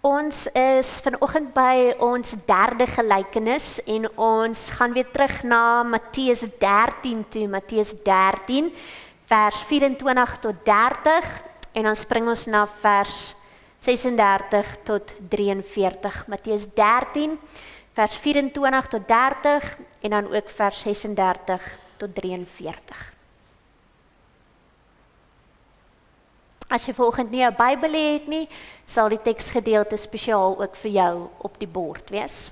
Ons is vanoggend by ons derde gelykenis en ons gaan weer terug na Matteus 13 toe, Matteus 13 vers 24 tot 30 en dan spring ons na vers 36 tot 43. Matteus 13 vers 24 tot 30 en dan ook vers 36 tot 43. As jy vanoggend nie 'n Bybel het nie, sal die teksgedeelte spesiaal ook vir jou op die bord wees.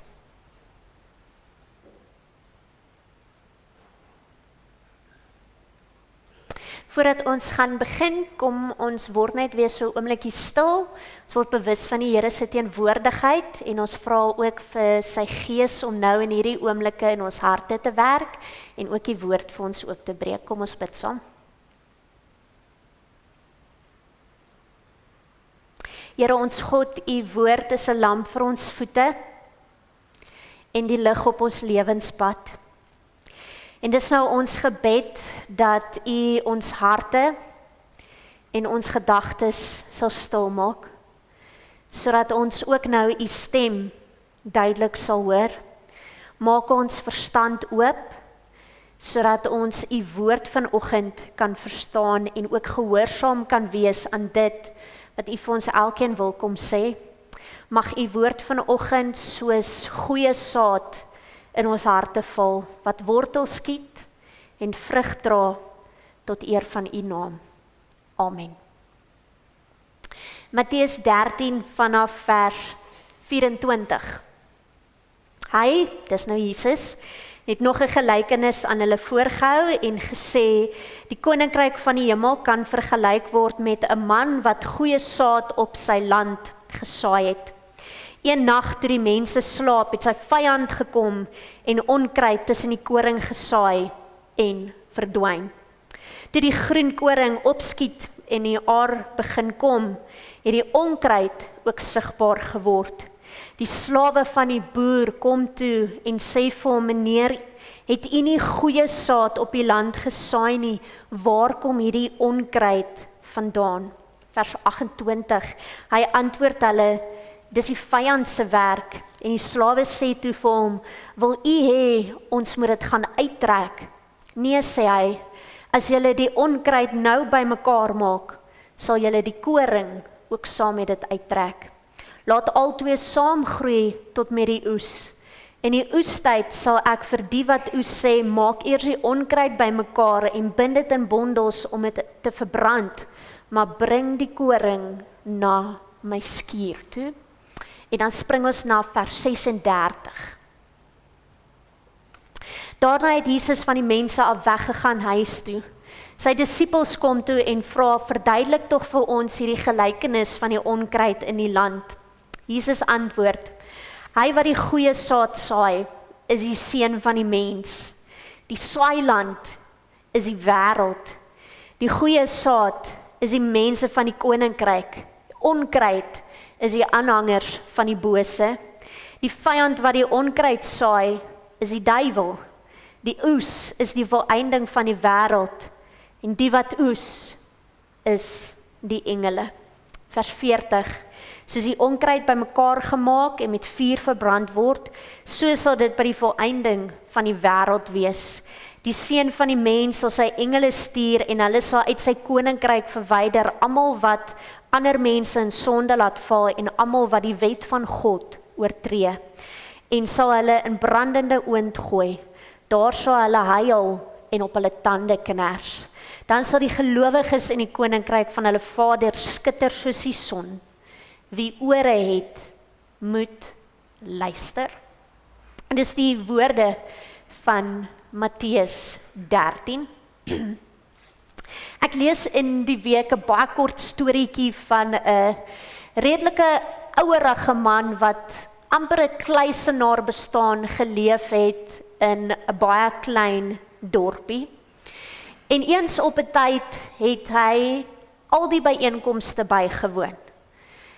Voordat ons gaan begin, kom ons word net weer so 'n oombliekie stil. Ons word bewus van die Here se teenwoordigheid en ons vra ook vir sy Gees om nou in hierdie oomblikke in ons harte te werk en ook die woord vir ons oop te breek. Kom ons bid saam. Here ons God, u woord is 'n lamp vir ons voete en die lig op ons lewenspad. En dis nou ons gebed dat u ons harte en ons gedagtes sal stil maak, sodat ons ook nou u stem duidelik sal hoor. Maak ons verstand oop, sodat ons u woord vanoggend kan verstaan en ook gehoorsaam kan wees aan dit wat u vir ons elkeen wil kom sê. Mag u woord vanoggend soos goeie saad in ons harte val, wat wortel skiet en vrug dra tot eer van u naam. Amen. Matteus 13 vanaf vers 24. Hy, dis nou Jesus, het nog 'n gelykenis aan hulle voorgehou en gesê, die koninkryk van die hemel kan vergelyk word met 'n man wat goeie saad op sy land gesaai het. Een nag toe die mense slaap, het sy vyand gekom en onkruid tussen die koring gesaai en verdwyn. Toe die groen koring opskiet en die aar begin kom, het die onkruid ook sigbaar geword. Die slawe van die boer kom toe en sê vir hom, meneer, het u nie goeie saad op die land gesaai nie, waar kom hierdie onkruid vandaan? Vers 28, hy antwoord hulle, dis die vyand se werk, en die slawe sê toe vir hom, wil u hê, ons moet dit gaan uittrek? Nee, sê hy, as julle die onkruid nou bymekaar maak, sal julle die koring ook saam met dit uittrek. Laat albei saam groei tot met die oes. In die oestyd sal ek vir die wat oes sê, maak eers die onkruid bymekaar en bind dit in bondels om dit te verbrand, maar bring die koring na my skuur toe. En dan spring ons na vers 36. Daarna het Jesus van die mense af weggegaan huis toe. Sy disippels kom toe en vra, verduidelik tog vir ons hierdie gelykenis van die onkruid in die land. Jesus antwoord, hy wat die goeie saad saai, is die seun van die mens. Die saailand is die wêreld. Die goeie saad is die mense van die koninkryk. Onkruid is die aanhangers van die bose. Die vyand wat die onkruid saai, is die duiwel. Die oes is die volëinding van die wêreld. En die wat oes, is die engele. Vers 40. Soos die onkruid bymekaar gemaak en met vuur verbrand word, so sal dit by die volëinding van die wêreld wees. Die seun van die mens sal sy engele stuur en hulle sal uit sy koninkryk verwyder almal wat ander mense in sonde laat val en almal wat die wet van God oortree, en sal hulle in brandende oond gooi. Daar sal hulle huil en op hulle tande kners. Dan sal die gelowiges in die koninkryk van hulle Vader skitter soos die son. Wie ore het, moet luister. En dis die woorde van Matteus 13. Ek lees in die week 'n baie kort storieetjie van 'n redelike ouerige man wat amper 'n kluisenaar bestaan geleef het in 'n baie klein dorpie. En eens op 'n tyd het hy al die byeenkomste bygewoon.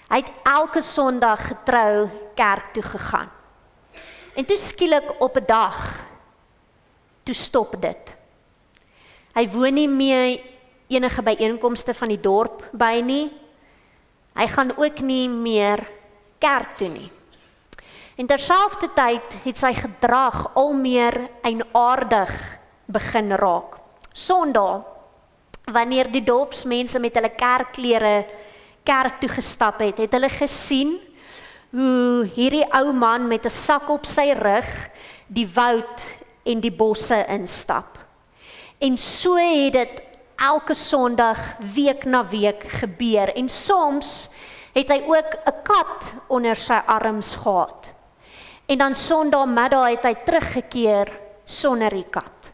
Hy het elke Sondag getrou kerk toe gegaan. En toe skielik op 'n dag, toe stop dit. Hy woon nie meer enige byeenkomste van die dorp by nie. Hy gaan ook nie meer kerk toe nie. En terselfdertyd het sy gedrag al meer eienaardig begin raak. Sondag, wanneer die dorpsmense met hulle kerkklere kerk toe gestap het, het hulle gesien hoe hierdie ou man met 'n sak op sy rug die woud en die bosse instap. En so het dit elke Sondag, week na week gebeur. En soms het hy ook 'n kat onder sy arms gehad. En dan Sondagmiddag het hy teruggekeer sonder die kat.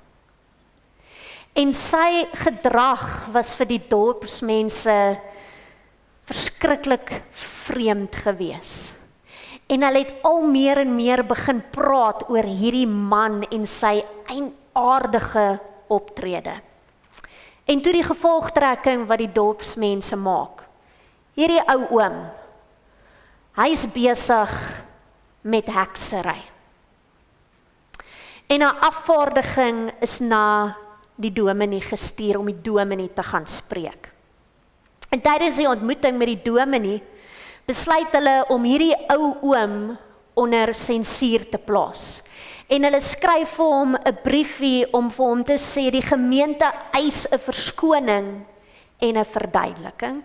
En sy gedrag was vir die dorpsmense verskriklik vreemd gewees. En hulle het al meer en meer begin praat oor hierdie man en sy eienaardige optrede. En toe die gevolgtrekking wat die dorpsmense maak. Hierdie ou oom, hy is besig met heksery. En 'n afvaardiging is na die dominee gestuur om die dominee te gaan spreek. En tydens die ontmoeting met die dominee besluit hulle om hierdie ou oom onder sensuur te plaas. En hulle skryf vir hom 'n briefie om vir hom te sê die gemeente eis 'n verskoning en 'n verduideliking.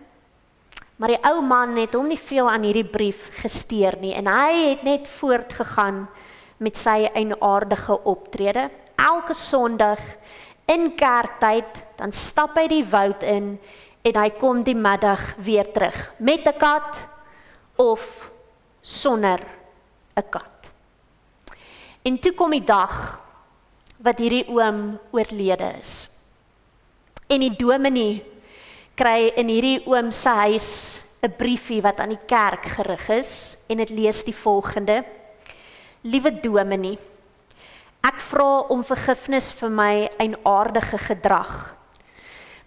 Maar die ou man het hom nie veel aan hierdie brief gesteer nie en hy het net voortgegaan met sy eienaardige optrede. Elke Sondag in kerktyd, dan stap hy die woud in en hy kom die middag weer terug met 'n kat of sonder 'n kat. En toe kom die dag wat hierdie oom oorlede is. En die dominee kry in hierdie oom se huis 'n briefie wat aan die kerk gerig is en dit lees die volgende: Liewe dominee, ek vra om vergifnis vir my eienaardige gedrag.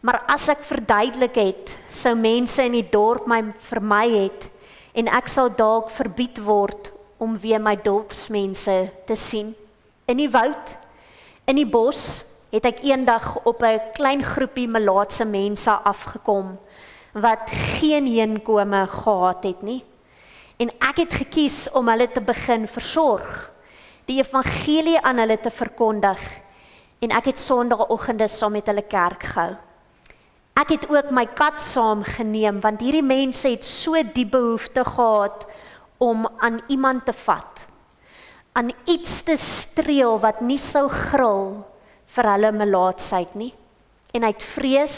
Maar as ek verduidelik het, sou mense in die dorp my vermy het en ek sal dalk verbied word om weer my dorpsmense te sien. In die woud, in die bos, het ek eendag op 'n klein groepie melaatse mense afgekom, wat geen heenkome gehad het nie. En ek het gekies om hulle te begin versorg, die evangelie aan hulle te verkondig, en ek het Sondagoggende saam met hulle kerk gehou. Ek het ook my kat saam geneem, want hierdie mense het so die behoefte gehad om aan iemand te vat, aan iets te streel wat nie sou gril vir hulle melaatsheid nie. En uit vrees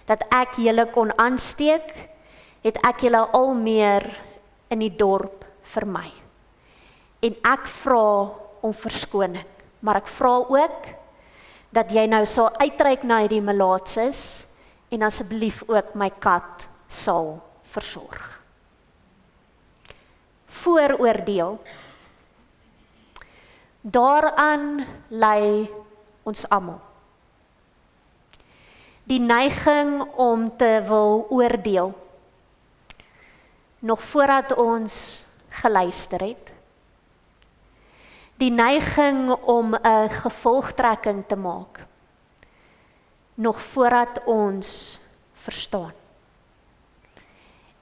dat ek julle kon aansteek, het ek julle al meer in die dorp vermy. En ek vra om verskoning, maar ek vra ook dat jy nou sal uitreik na die melaatses en asseblief ook my kat sal versorg. Vooroordeel. Daaraan lei ons almal. Die neiging om te wil oordeel, nog voordat ons geluister het. Die neiging om 'n gevolgtrekking te maak, nog voordat ons verstaan.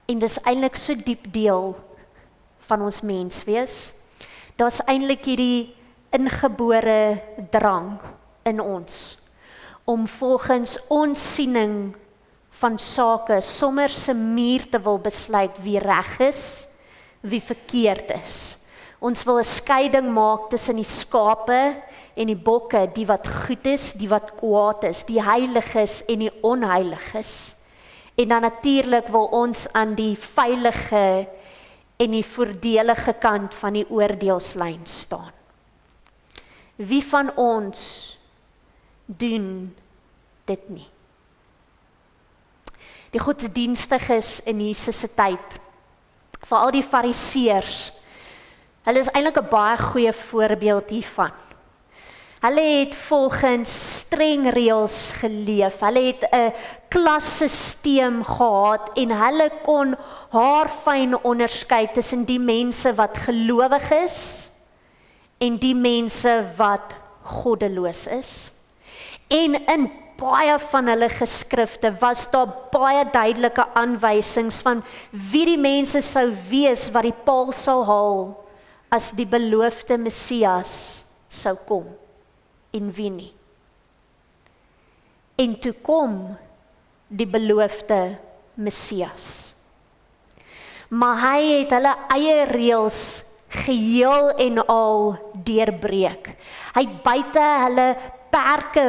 En dis eintlik so diep deel van ons menswees. Daar's eintlik hierdie ingebore drang in ons om volgens ons siening van sake sommer se muur te wil besluit wie reg is, wie verkeerd is. Ons wil 'n skeiding maak tussen die skape en die bokke, die wat goed is, die wat kwaad is, die heiliges en die onheiliges. En dan natuurlik wil ons aan die veilige en die voordelige kant van die oordeelslyn staan. Wie van ons doen dit nie? Die godsdienstiges in Jesus se tyd, veral die fariseërs, hulle is eintlik 'n baie goeie voorbeeld hiervan. Hulle het volgens streng reëls geleef, hulle het 'n klassysteem gehad en hulle kon haarfyn onderskei tussen die mense wat gelowig is en die mense wat goddeloos is. En in baie van hulle geskrifte was daar baie duidelike aanwysings van wie die mense sou wees wat die paal sal haal as die beloofde Messias sou kom en wie nie. En toe kom die beloofde Messias. Maar hy het hulle eie reëls geheel en al deurbreek. Hy het buite hulle perke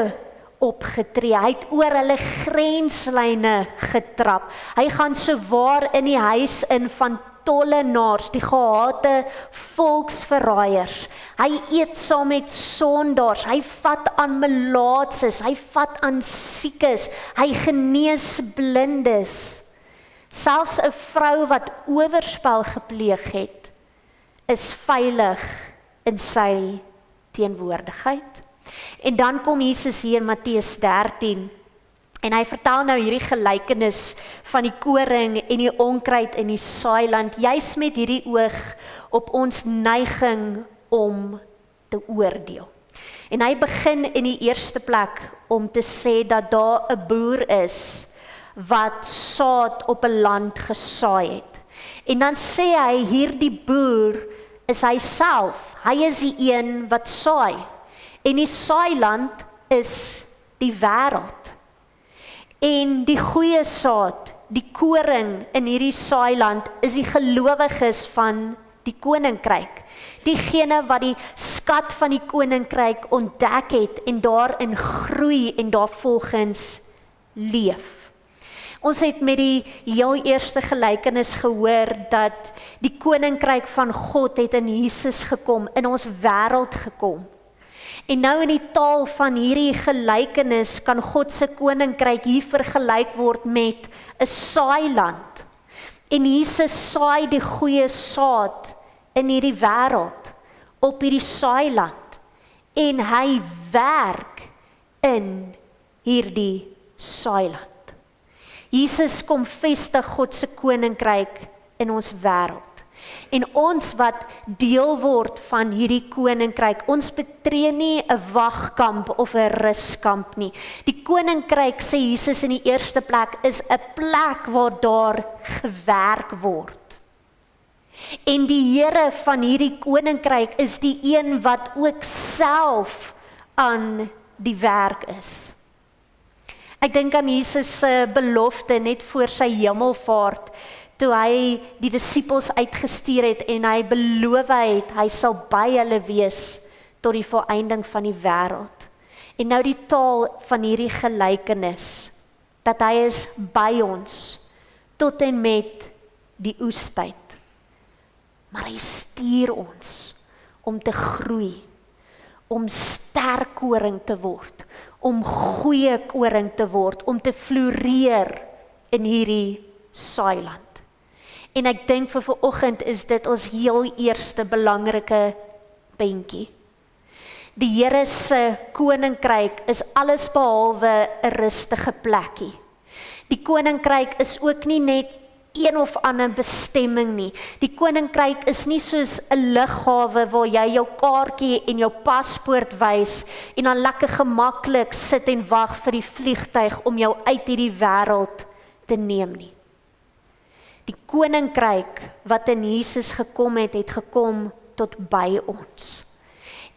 opgetree, hy het oor hulle grenslyne getrap. Hy gaan so waar in die huis in van tollenaars, die gehate volksverraaiers. Hy eet saam met sondaars, hy vat aan melaatses, hy vat aan siekes, hy genees blindes. Selfs 'n vrou wat oorspel gepleeg het, is veilig in sy teenwoordigheid. En dan kom Jesus hier in Matteus 13 en hy vertel nou hierdie gelykenis van die koring en die onkruid in die saailand, juis met hierdie oog op ons neiging om te oordeel. En hy begin in die eerste plek om te sê dat daar 'n boer is wat saad op 'n land gesaai het. En dan sê hy, hierdie boer is hy self, hy is die een wat saai. En die saailand is die wêreld. En die goeie saad, die koring in hierdie saailand, is die gelowiges van die koninkryk. Diegene wat die skat van die koninkryk ontdek het en daarin groei en daarvolgens leef. Ons het met die heel eerste gelykenis gehoor dat die koninkryk van God het in Jesus gekom, in ons wêreld gekom. En nou in die taal van hierdie gelykenis kan God se koninkryk hier vergelyk word met 'n saailand. En Jesus saai die goeie saad in hierdie wêreld, op hierdie saailand. En hy werk in hierdie saailand. Jesus kom vestig God se koninkryk in ons wêreld. En ons wat deel word van hierdie koninkryk, ons betree nie 'n wagkamp of 'n ruskamp nie. Die koninkryk, sê Jesus in die eerste plek, is 'n plek waar daar gewerk word. En die Here van hierdie koninkryk is die een wat ook self aan die werk is. Ek dink aan Jesus se belofte net voor sy hemelvaart, toe hy die disippels uitgestuur het en hy beloof het, hy sal by hulle wees tot die volëinding van die wêreld. En nou die taal van hierdie gelykenis, dat hy is by ons, tot en met die oestyd. Maar hy stuur ons om te groei, om sterk koring te word, om goeie koring te word, om te floreer in hierdie saailand. En ek dink vir vanoggend is dit ons heel eerste belangrike puntjie. Die Here se koninkryk is alles behalwe 'n rustige plekkie. Die koninkryk is ook nie net een of ander bestemming nie. Die koninkryk is nie soos 'n lughawe waar jy jou kaartjie en jou paspoort wys en dan lekker gemaklik sit en wag vir die vliegtuig om jou uit hierdie wêreld te neem nie. Die koninkryk wat in Jesus gekom het, het gekom tot by ons.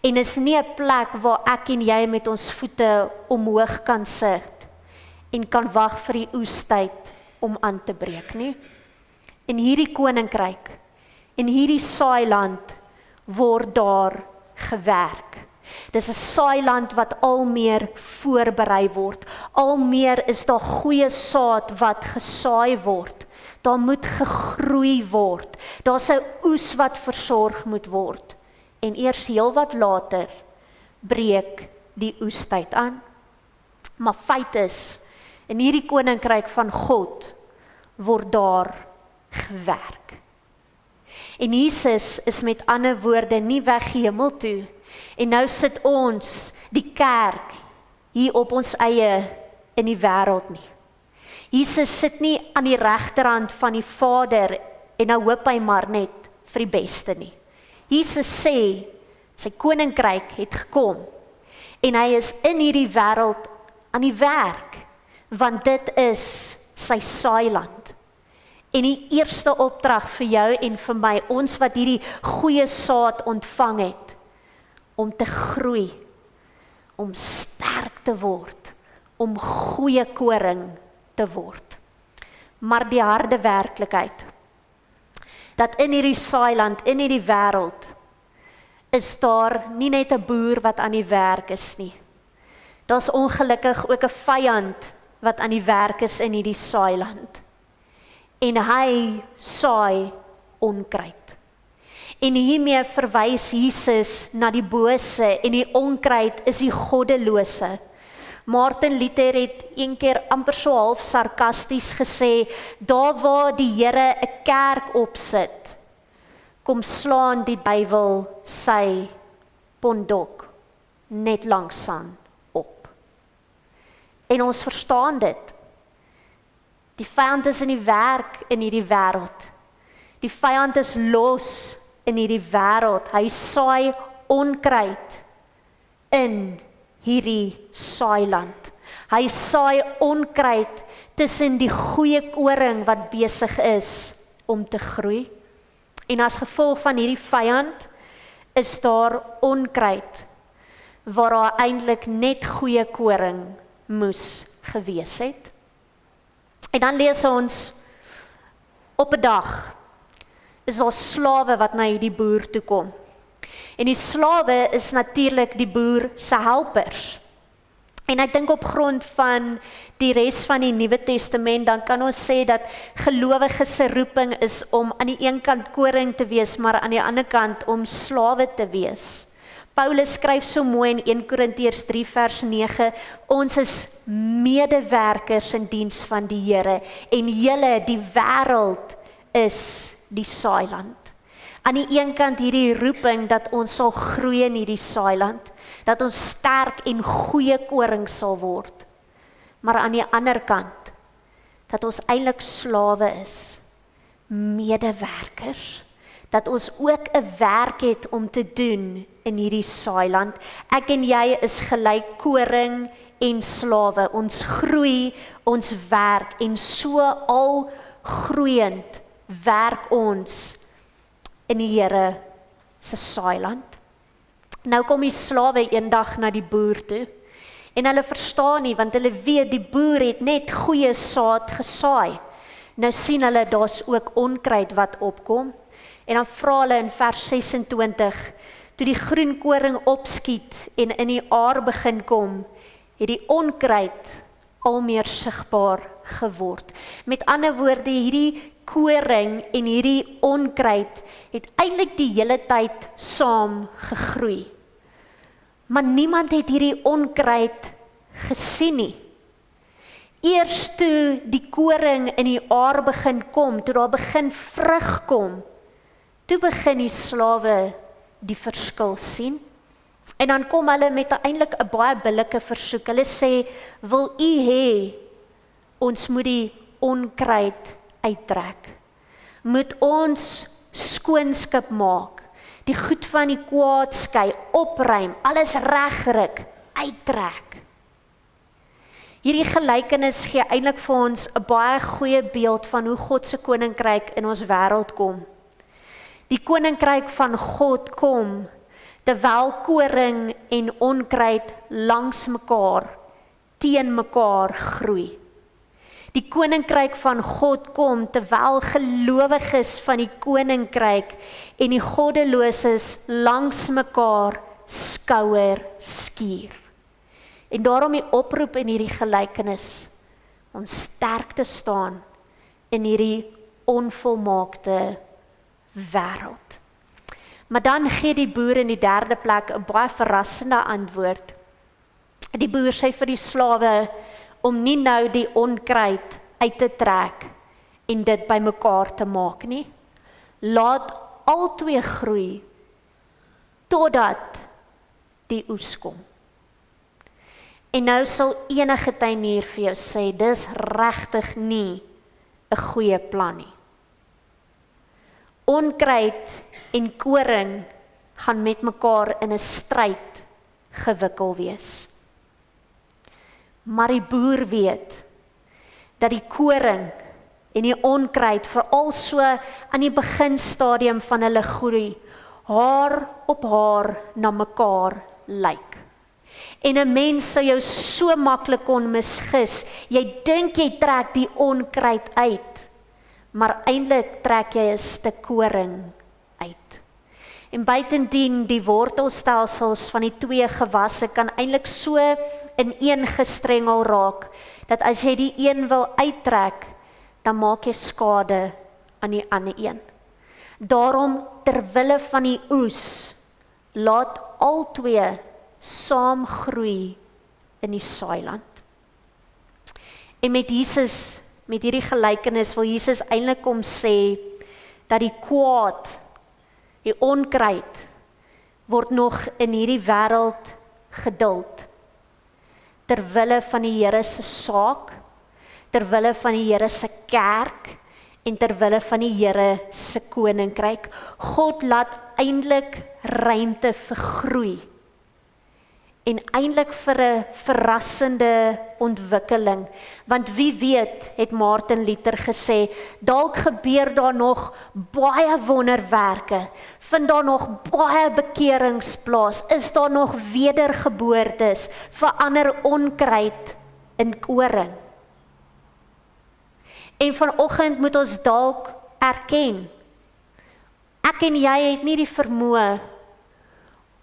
En is nie 'n plek waar ek en jy met ons voete omhoog kan sit en kan wag vir die oestyd om aan te breek nie. In hierdie koninkryk, in hierdie saailand word daar gewerk. Dis 'n saailand wat al meer voorberei word. Al meer is daar goeie saad wat gesaai word. Daar moet gegroei word. Daar's 'n oes wat versorg moet word. En eers heel wat later breek die oestyd aan. Maar feit is, in hierdie koninkryk van God word daar gewerk. En Jesus is met ander woorde nie weg hemel toe. En nou sit ons, die kerk, hier op ons eie in die wêreld nie. Jesus sit nie aan die regterhand van die Vader en nou hoop hy maar net vir die beste nie. Jesus sê, sy koninkryk het gekom en hy is in hierdie wêreld aan die werk, want dit is sy saailand. En die eerste opdrag vir jou en vir my, ons wat hierdie goeie saad ontvang het, om te groei, om sterk te word, om goeie koring te word. Maar die harde werklikheid, dat in hierdie saailand, in hierdie wêreld, is daar nie net 'n boer wat aan die werk is nie. Daar's ongelukkig ook 'n vyand wat aan die werk is in hierdie saailand. En hy saai onkruid. En hiermee verwys Jesus na die bose en die onkruid is die goddelose. Martin Luther het een keer amper so half sarkasties gesê, daar waar die Here 'n kerk opsit, kom slaan die duiwel sy pondok net langsaan op. En ons verstaan dit. Die vyand is in die werk in hierdie wêreld. Die vyand is los in hierdie wêreld. Hy saai onkruid in hierdie saailand. Hy saai onkruid tussen die goeie koring wat besig is om te groei. En as gevolg van hierdie vyand is daar onkruid waar daar eintlik net goeie koring moes gewees het. En dan lees ons, op 'n dag is daar slawe wat na hierdie boer toe kom. En die slawe is natuurlik die boer se helpers. En ek dink op grond van die res van die Nuwe Testament, dan kan ons sê dat gelowiges se roeping is om aan die een kant koring te wees, maar aan die ander kant om slawe te wees. Paulus skryf so mooi in 1 Korintiërs 3 vers 9, ons is medewerkers in diens van die Here, en julle, die wêreld, is die saailand. Aan die een kant hierdie roeping dat ons sal groei in hierdie saailand, dat ons sterk en goeie koring sal word, maar aan die ander kant, dat ons eintlik slawe is, medewerkers, dat ons ook 'n werk het om te doen in hierdie saailand. Ek en jy is gelyk koring en slawe, ons groei, ons werk, en so al groeiend werk ons in die Here se saailand. Nou kom die slawe eendag na die boer toe, en hulle verstaan nie, want hulle weet die boer het net goeie saad gesaai. Nou sien hulle, daar's ook onkruid wat opkom, en dan vra hulle in vers 26, toe die groen koring opskiet en in die aar begin kom, het die onkruid al meer sigbaar geword. Met ander woorde, hierdie koring en hierdie onkruid het eintlik die hele tyd saam gegroei. Maar niemand het hierdie onkruid gesien nie. Eers toe die koring in die aar begin kom, toe daar begin vrug kom, toe begin die slawe die verskil sien. En dan kom hulle met eintlik 'n baie billike versoek. Hulle sê, wil u hê, ons moet die onkruid uittrek. Moet ons skoonskip maak, die goed van die kwaad skei, opruim, alles regryk, uittrek. Hierdie gelykenis gee eintlik vir ons 'n baie goeie beeld van hoe God se koninkryk in ons wêreld kom. Die koninkryk van God kom terwyl koring en onkruid langs mekaar, teen mekaar groei. Die koninkryk van God kom terwyl gelowiges van die koninkryk en die goddeloses langs mekaar skouer skuur. En daarom die oproep in hierdie gelykenis om sterk te staan in hierdie onvolmaakte wêreld. Maar dan gee die boer in die derde plek 'n baie verrassende antwoord. Die boer sê vir die slawe om nie nou die onkruid uit te trek en dit bymekaar te maak nie. Laat albei groei totdat die oes kom. En nou sal enige tuinier vir jou sê, dis regtig nie 'n goeie plan nie. Onkruid en koring gaan met mekaar in 'n stryd gewikkel wees. maar die boer weet dat die koring en die onkruid veral so aan die beginstadium van hulle groei haar op haar na mekaar lyk. En 'n mens sou jou so maklik kon misgis. Jy dink jy trek die onkruid uit, maar eintlik trek jy 'n stuk koring uit. En buitendien die wortelstelsels van die twee gewasse kan eintlik so ineengestrengel raak, dat as jy die een wil uittrek, dan maak jy skade aan die ander een. Daarom, terwille van die oes, laat al twee saam groei in die saailand. En met Jesus, met hierdie gelykenis, wil Jesus eintlik kom sê, dat die kwaad, die onkruid, word nog in hierdie wêreld geduld. Terwille van die Here se saak, terwille van die Here se kerk, en terwille van die Here se koninkryk. God laat eintlik ruimte vir groei. En eintlik vir 'n verrassende ontwikkeling. Want wie weet, het Martin Luther gesê, dalk gebeur daar nog baie wonderwerke, vind daar nog baie bekerings plaas, is daar nog wedergeboortes, verander onkruid in koring. En vanoggend moet ons dalk erken, ek en jy het nie die vermoë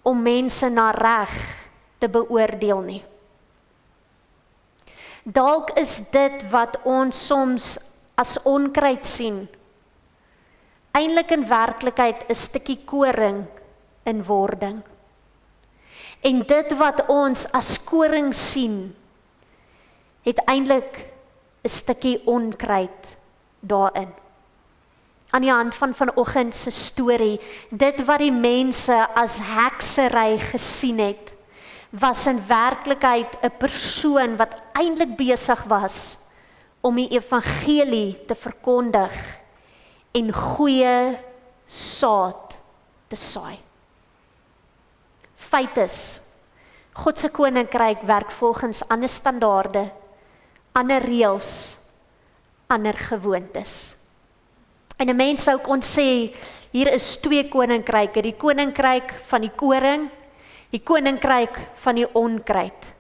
om mense na reg te beoordeel nie. Dalk is dit wat ons soms as onkruid sien, eintlik in werklikheid 'n stukkie koring in wording. En dit wat ons as koring sien, het eintlik 'n stukkie onkruid daarin. Aan die hand van vanoggend se storie, dit wat die mense as heksery gesien het, was in werklikheid 'n persoon wat eintlik besig was om die evangelie te verkondig en goeie saad te saai. Feit is, God se koninkryk werk volgens ander standaarde, ander reëls, ander gewoontes. En 'n mens sou kon sê, hier is twee koninkryke, die koninkryk van die koring, die koninkryk van die onkruid.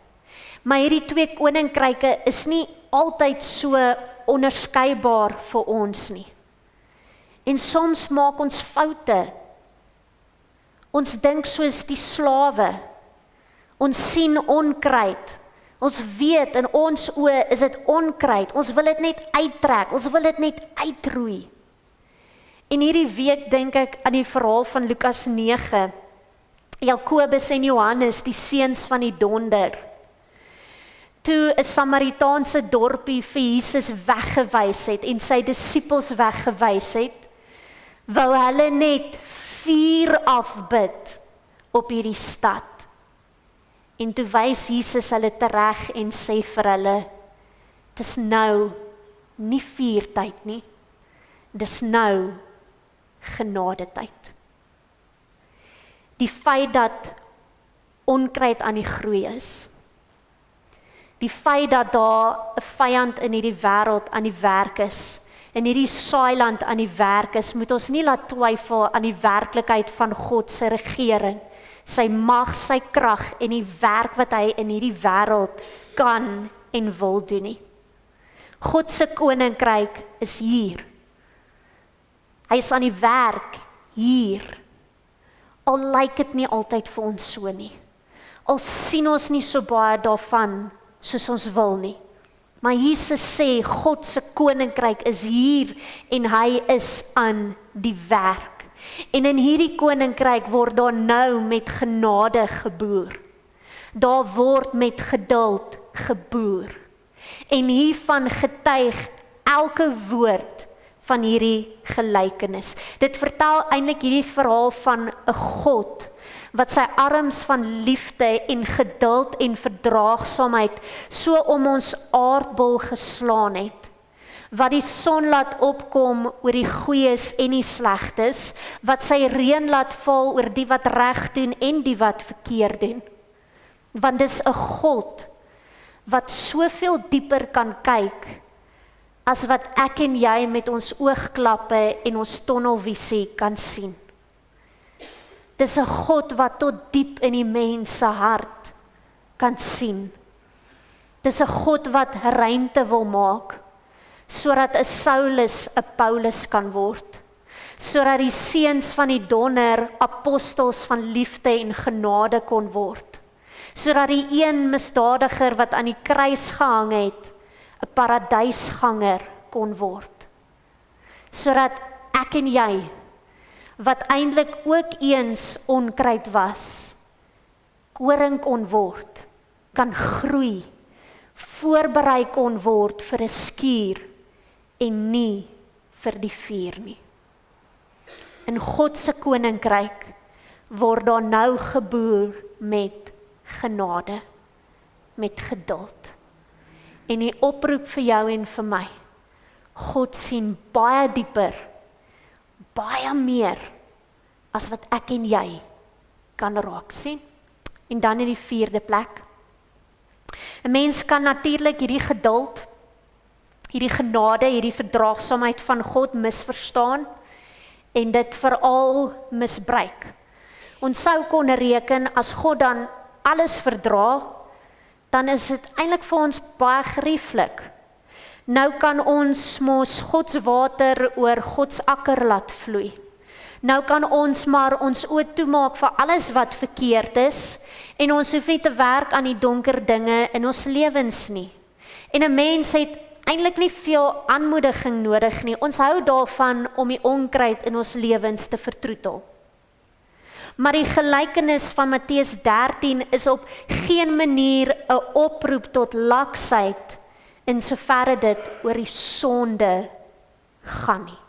Maar hierdie twee koninkryke is nie altyd so onderskeibaar vir ons nie. En soms maak ons foute. Ons dink soos die slawe. Ons sien onkruid. Ons weet in ons oë is dit onkruid. Ons wil dit net uittrek. Ons wil dit net uitroei. En hierdie week dink ek aan die verhaal van Lukas 9. Jakobus en Johannes, die seuns van die donder. Toe 'n Samaritaanse dorpie vir Jesus weggewys het en sy disippels weggewys het, wou hulle net 4 afbid op hierdie stad. En toe wys Jesus hulle tereg en sê vir hulle, dis nou nie 4 tyd nie, dis nou genadetyd. Die feit dat onkruid aan die groei is, die feit dat daar 'n vyand in hierdie wêreld aan die werk is, in hierdie saailand aan die werk is, moet ons nie laat twyfel aan die werklikheid van God se regering, sy mag, sy krag en die werk wat hy in hierdie wêreld kan en wil doen nie. God se koninkryk is hier. Hy is aan die werk hier. Al lyk dit nie altyd vir ons so nie. Al sien ons nie so baie daarvan soos ons wil nie. Maar Jesus sê, God se koninkryk is hier en hy is aan die werk. En in hierdie koninkryk word daar nou met genade geboer. Daar word met geduld geboer. En hiervan getuig elke woord van hierdie gelykenis. Dit vertel eintlik hierdie verhaal van 'n God wat sy arms van liefde en geduld en verdraagsaamheid so om ons aardbol geslaan het. Wat die son laat opkom oor die goeies en die slegtes, wat sy reën laat val oor die wat reg doen en die wat verkeerd doen. Want dis 'n God wat soveel dieper kan kyk as wat ek en jy met ons oogklappe en ons tunnelvisie kan sien. Dis 'n God wat tot diep in die mens se hart kan sien. Dis 'n God wat ruimte wil maak, sodat 'n Saulus 'n Paulus kan word, sodat die seuns van die donder apostels van liefde en genade kon word, sodat die een misdadiger wat aan die kruis gehang het, 'n paradysganger kon word, sodat ek en jy, wat eintlik ook eens onkruid was, koring kon word, kan groei, voorberei kon word vir 'n skuur en nie vir die vuur nie. In God se koninkryk word daar nou geboer met genade, met geduld. En die oproep vir jou en vir my, God sien baie dieper, baie meer as wat ek en jy kan raak sien. En dan in die 4de plek, 'n mens kan natuurlik hierdie geduld, hierdie genade, hierdie verdraagsaamheid van God misverstaan en dit veral misbruik. Ons sou kon reken as God dan alles verdra, dan is dit eintlik vir ons baie gerieflik. Nou kan ons mos God se water oor God se akker laat vloei. Nou kan ons maar ons oë toemaak vir alles wat verkeerd is en ons hoef nie te werk aan die donker dinge in ons lewens nie. En 'n mens het eintlik nie veel aanmoediging nodig nie. Ons hou daarvan om die onkruid in ons lewens te vertroetel. Maar die gelykenis van Matteus 13 is op geen manier 'n oproep tot laksheid in soverre dit oor die sonde gaan nie.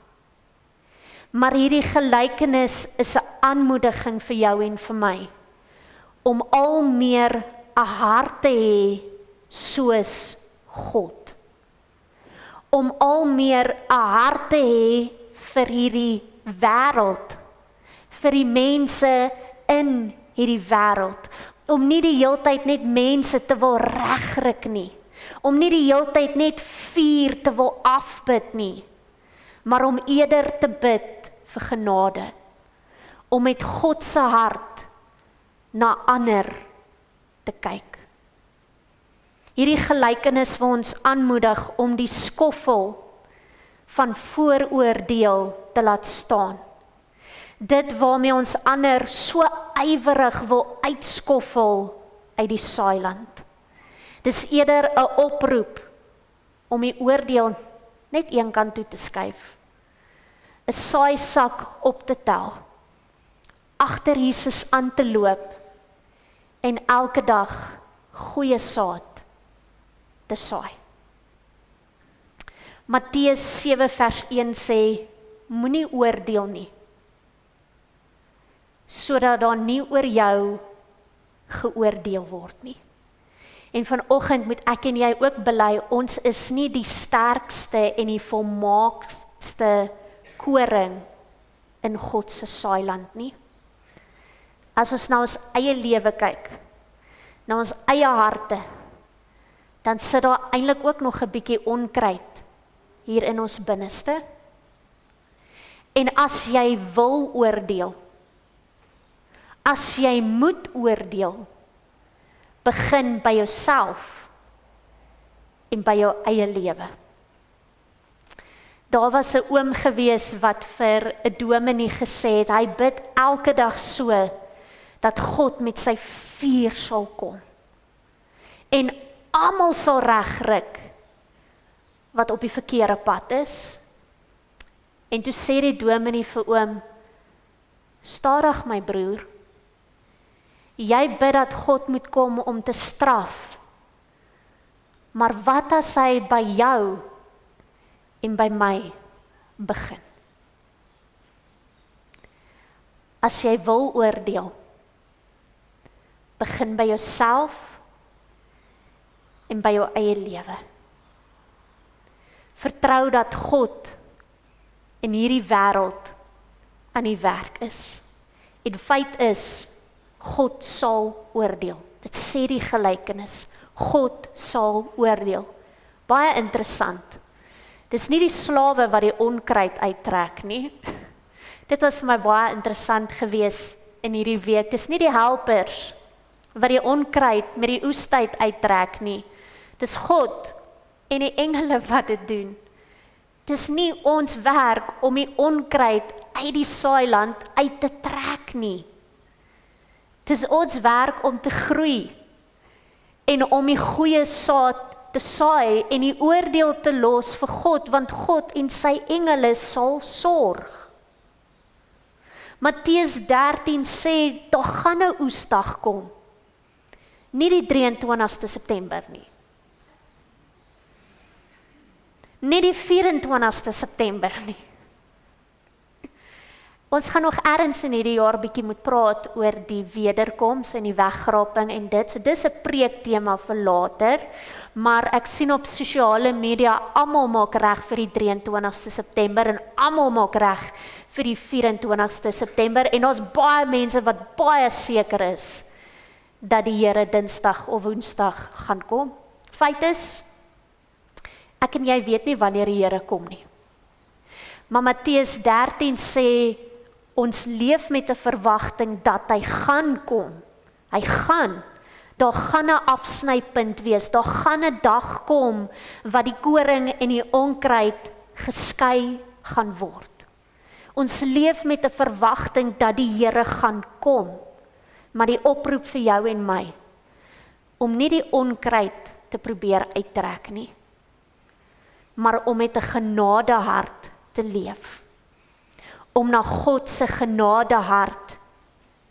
Maar hierdie gelykenis is 'n aanmoediging vir jou en vir my, om al meer 'n hart te hê soos God. Om al meer 'n hart te hê vir hierdie wêreld, vir die mense in hierdie wêreld, om nie die heeltyd net mense te wil regryk nie, om nie die heeltyd net vuur te wil afbid nie, maar om eerder te bid vir genade, om met God se hart na ander te kyk. Hierdie gelykenis wil ons aanmoedig om die skoffel van vooroordeel te laat staan. Dit waarmee ons ander so ywerig wil uitskoffel uit die saailand. Dis eerder 'n oproep om die oordeel net een kant toe te skuif. 'n saaisak op te tel, agter Jesus aan te loop en elke dag goeie saad te saai. Matteus 7 vers 1 sê, moenie oordeel nie, sodat daar nie oor jou geoordeel word nie. En vanoggend moet ek en jy ook bely, ons is nie die sterkste en die volmaakste koring in God se saailand nie. As ons na ons eie lewe kyk, na ons eie harte, dan sit daar eintlik ook nog 'n bietjie onkruid hier in ons binneste. En as jy wil oordeel, as jy moet oordeel, begin by jouself en by jou eie lewe. Daar was 'n oom gewees wat vir 'n dominee gesê het, hy bid elke dag so, dat God met sy vuur sal kom. En almal sal regryk wat op die verkeerde pad is. En toe sê die dominee vir oom, stadig my broer, jy bid dat God moet kom om te straf, maar wat as hy by jou en by my begin? As jy wil oordeel, begin by jouself en by jou eie lewe. Vertrou dat God in hierdie wêreld aan die werk is. En feit is, God sal oordeel. Dit sê die gelykenis. God sal oordeel. Baie interessant. Dis nie die slawe wat die onkruid uittrek nie. Dit was vir my baie interessant gewees in hierdie week. Dis nie die helpers wat die onkruid met die oestyd uittrek nie. Dis God en die engele wat dit doen. Dis nie ons werk om die onkruid uit die saailand uit te trek nie. Dis ons werk om te groei en om die goeie saad te saai en die oordeel te los vir God, want God en sy engele sal sorg. Matteus 13 sê, daar gaan 'n oesdag kom. Nie die 23ste September nie. Nie die 24ste September nie. Ons gaan nog ergens in hierdie jaar bietjie moet praat oor die wederkoms en die wegraping en dit. So dis 'n preektema vir later, maar ek sien op sosiale media almal maak reg vir die 23ste September en almal maak reg vir die 24ste September en ons baie mense wat baie seker is dat die Here Dinsdag of Woensdag gaan kom. Feit is, ek en jy weet nie wanneer die Here kom nie. Maar Matteus 13 sê, ons leef met 'n verwagting dat hy gaan kom. Hy gaan. Daar gaan 'n afsnypunt wees. Daar gaan 'n dag kom wat die koring en die onkruid geskei gaan word. Ons leef met 'n verwagting dat die Here gaan kom. Maar die oproep vir jou en my om nie die onkruid te probeer uittrek nie, maar om met 'n genadehart te leef. Om na God se genadehart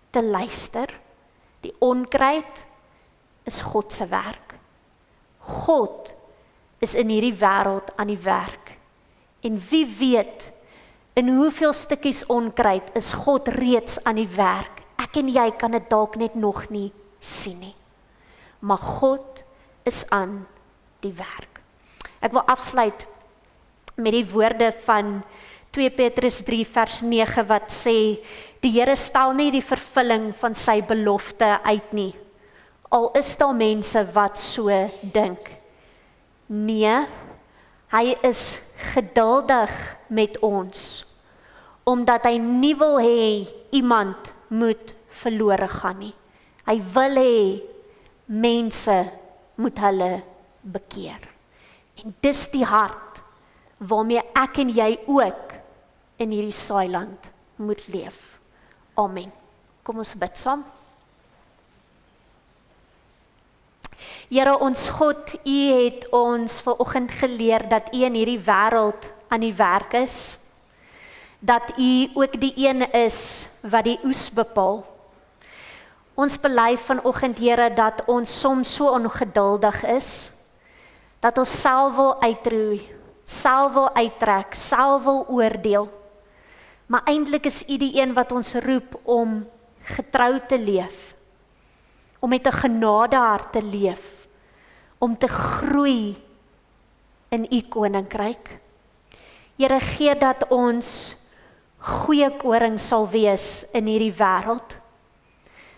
te luister. Die onkruid is God se werk. God is in hierdie wêreld aan die werk. En wie weet, in hoeveel stukkies onkruid is God reeds aan die werk. Ek en jy kan dit dalk net nog nie sien nie. Maar God is aan die werk. Ek wil afsluit met die woorde van 2 Petrus 3 vers 9 wat sê, die Here stel nie die vervulling van sy belofte uit nie. Al is daar mense wat so dink. Nee, hy is geduldig met ons, omdat hy nie wil hê iemand moet verlore gaan nie. Hy wil hê mense moet hulle bekeer. En dis die hart waarmee ek en jy ook in hierdie saailand moet leef. Amen. Kom ons bid saam. Here ons God, U het ons vanoggend geleer dat U in hierdie wêreld aan die werk is. Dat U ook die een is wat die oes bepaal. Ons bely vanoggend, Here, dat ons soms so ongeduldig is, dat ons self wil uitroei, self wil uittrek, self wil oordeel. Maar eintlik is U die een wat ons roep om getrou te leef, om met 'n genadehart te leef, om te groei in U koninkryk. Here, gee dat ons goeie koring sal wees in hierdie wêreld,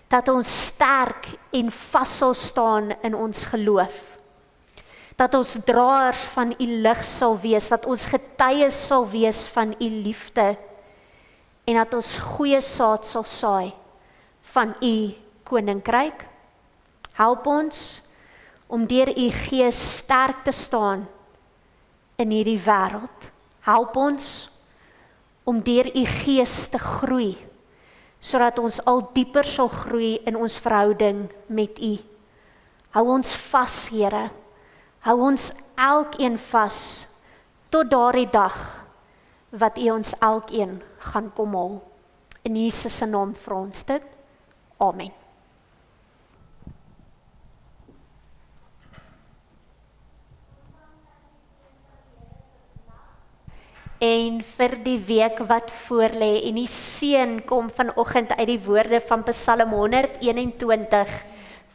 dat ons sterk en vas sal staan in ons geloof, dat ons draers van U lig sal wees, dat ons getuies sal wees van U liefde, en dat ons goeie saad sal saai van U koninkryk. Help ons om deur U Gees sterk te staan in hierdie wêreld. Help ons om deur U Gees te groei, sodat ons al dieper sal groei in ons verhouding met U. Hou ons vas, Here. Hou ons elkeen vas tot daardie dag wat U ons elkeen gaan kom haal. In Jesus se naam vra ons dit. Amen. En vir die week wat voorlê en die seën kom vanoggend uit die woorde van Psalm 121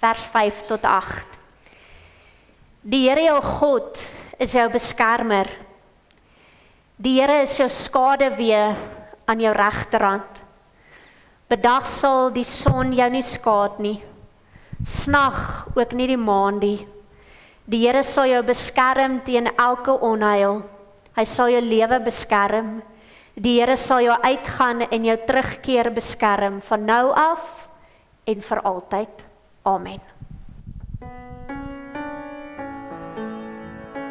vers 5 tot 8. Die Here jou God is jou beskermer. Die Here is jou skaduwee aan jou regterhand. Bedag sal die son jou nie skaad nie, snag ook nie die maan nie. Die Here sal jou beskerm teen elke onheil. Hy sal jou lewe beskerm. Die Here sal jou uitgaan en jou terugkeer beskerm van nou af en vir altyd. Amen.